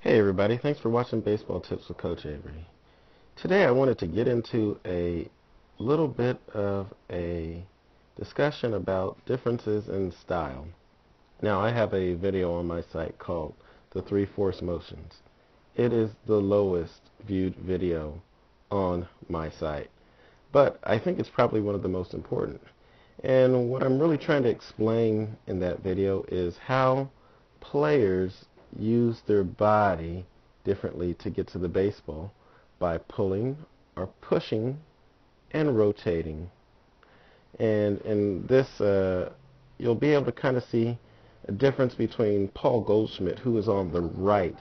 Hey everybody, thanks for watching Baseball Tips with Coach Avery. Today I wanted to get into a little bit of a discussion about differences in style. Now I have a video on my site called The Three Force Motions. It is the lowest viewed video on my site, but I think it's probably one of the most important. And what I'm really trying to explain in that video is how players use their body differently to get to the baseball by pulling or pushing and rotating. And in this, you'll be able to kind of see a difference between Paul Goldschmidt, who is on the right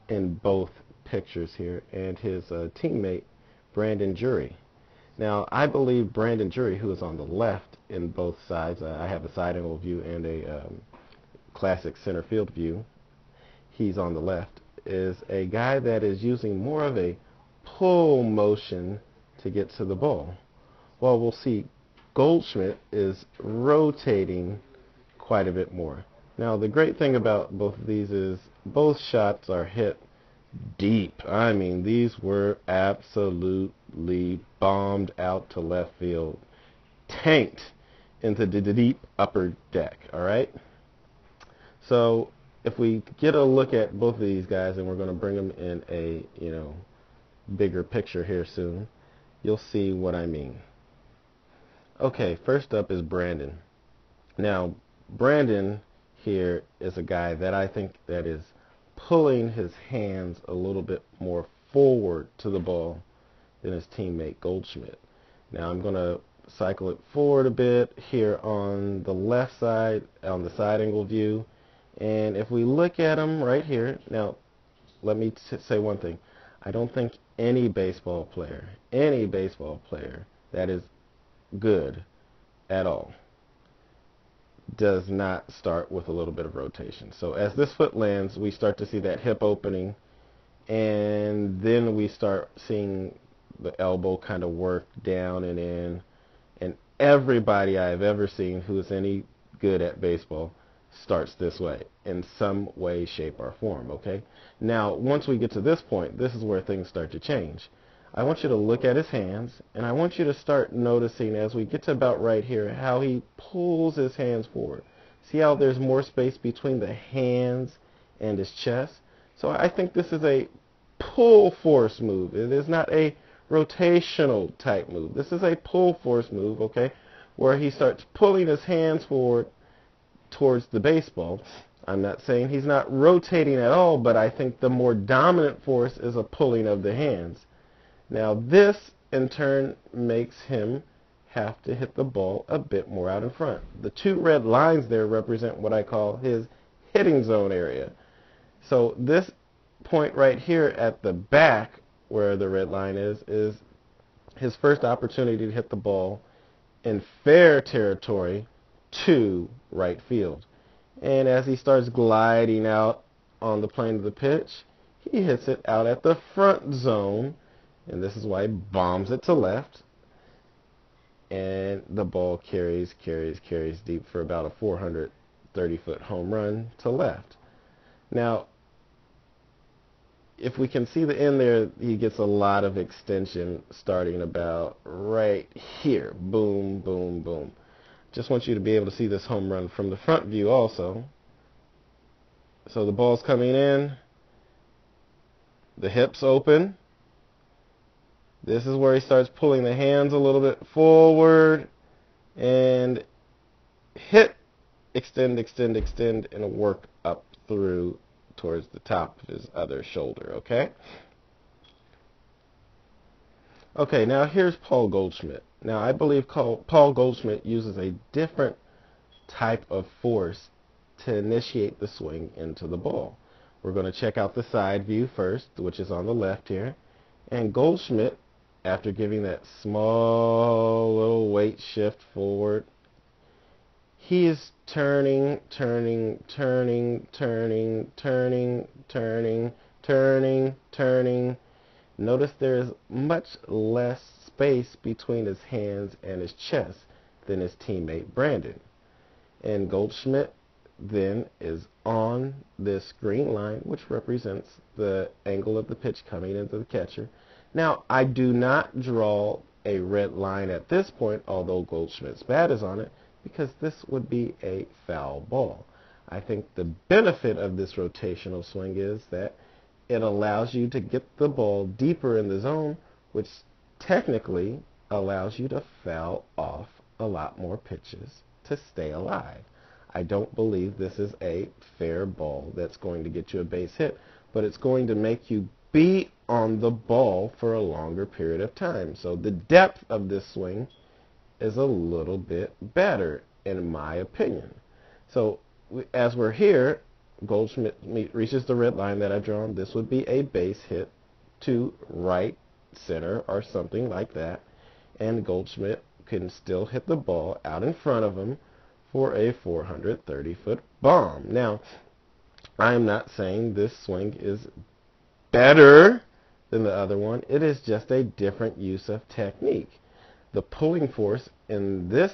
in both pictures here, and his teammate, Drury. Now, I believe Drury, who is on the left in both sides, I have a side angle view and a classic center field view, he's on the left, is a guy that is using more of a pull motion to get to the ball. While we'll see Goldschmidt is rotating quite a bit more. Now the great thing about both of these is both shots are hit deep. I mean, these were absolutely bombed out to left field, tanked into the deep upper deck, alright? So if we get a look at both of these guys, and we're going to bring them in a bigger picture here soon, you'll see what I mean. Okay, first up is Brandon. Now, Brandon here is a guy that I think that is pulling his hands a little bit more forward to the ball than his teammate Goldschmidt. Now I'm going to cycle it forward a bit here on the left side, on the side angle view. And if we look at him right here, now let me say one thing. I don't think any baseball player that is good at all does not start with a little bit of rotation. So as this foot lands, we start to see that hip opening, and then we start seeing the elbow kind of work down and in. And everybody I've ever seen who is any good at baseball starts this way in some way, shape, or form, okay? Now, once we get to this point, this is where things start to change. I want you to look at his hands, and I want you to start noticing as we get to about right here how he pulls his hands forward. See how there's more space between the hands and his chest? So I think this is a pull force move. It is not a rotational type move. This is a pull force move, okay, where he starts pulling his hands forward towards the baseball. I'm not saying he's not rotating at all, but I think the more dominant force is a pulling of the hands. Now this in turn makes him have to hit the ball a bit more out in front. The two red lines there represent what I call his hitting zone area. So this point right here at the back where the red line is his first opportunity to hit the ball in fair territory to right field. And as he starts gliding out on the plane of the pitch, he hits it out at the front zone, and this is why he bombs it to left, and the ball carries deep for about a 430-foot home run to left. Now, if we can see the end there, he gets a lot of extension starting about right here. Boom, boom, boom. Just want you to be able to see this home run from the front view also. So the ball's coming in, the hips open. This is where he starts pulling the hands a little bit forward and hit, extend, and work up through towards the top of his other shoulder, okay? Okay, now here's Paul Goldschmidt. Now I believe Paul Goldschmidt uses a different type of force to initiate the swing into the ball. We're going to check out the side view first, which is on the left here. And Goldschmidt, after giving that small little weight shift forward, he is turning. Notice there is much less space between his hands and his chest than his teammate Brandon. And Goldschmidt then is on this green line, which represents the angle of the pitch coming into the catcher. Now, I do not draw a red line at this point, although Goldschmidt's bat is on it, because this would be a foul ball. I think the benefit of this rotational swing is that it allows you to get the ball deeper in the zone, which technically allows you to foul off a lot more pitches to stay alive. I don't believe this is a fair ball that's going to get you a base hit, but it's going to make you be on the ball for a longer period of time. So the depth of this swing is a little bit better, in my opinion. So as we're here, Goldschmidt reaches the red line that I've drawn. This would be a base hit to right center or something like that, and Goldschmidt can still hit the ball out in front of him for a 430-foot bomb. Now, I am not saying this swing is better than the other one. It is just a different use of technique. The pulling force in this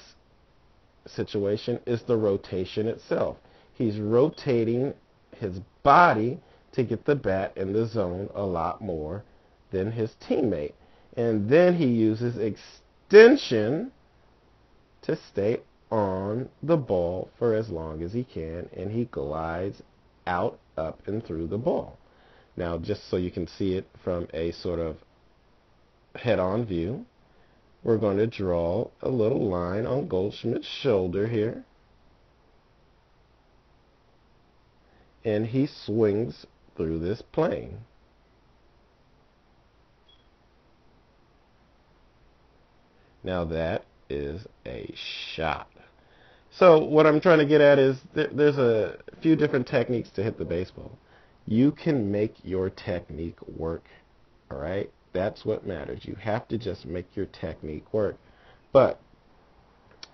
situation is the rotation itself. He's rotating his body to get the bat in the zone a lot more than his teammate. And then he uses extension to stay on the ball for as long as he can, and he glides out, up, and through the ball. Now, just so you can see it from a sort of head-on view, we're going to draw a little line on Goldschmidt's shoulder here, and he swings through this plane. Now that is a shot. So what I'm trying to get at is there's a few different techniques to hit the baseball. You can make your technique work, all right? That's what matters. You have to just make your technique work. But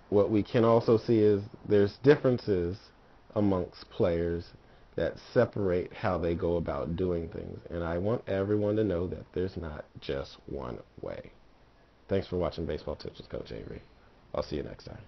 what we can also see is there's differences amongst players that separate how they go about doing things. And I want everyone to know that there's not just one way. Thanks for watching Baseball Tips with Coach Avery. I'll see you next time.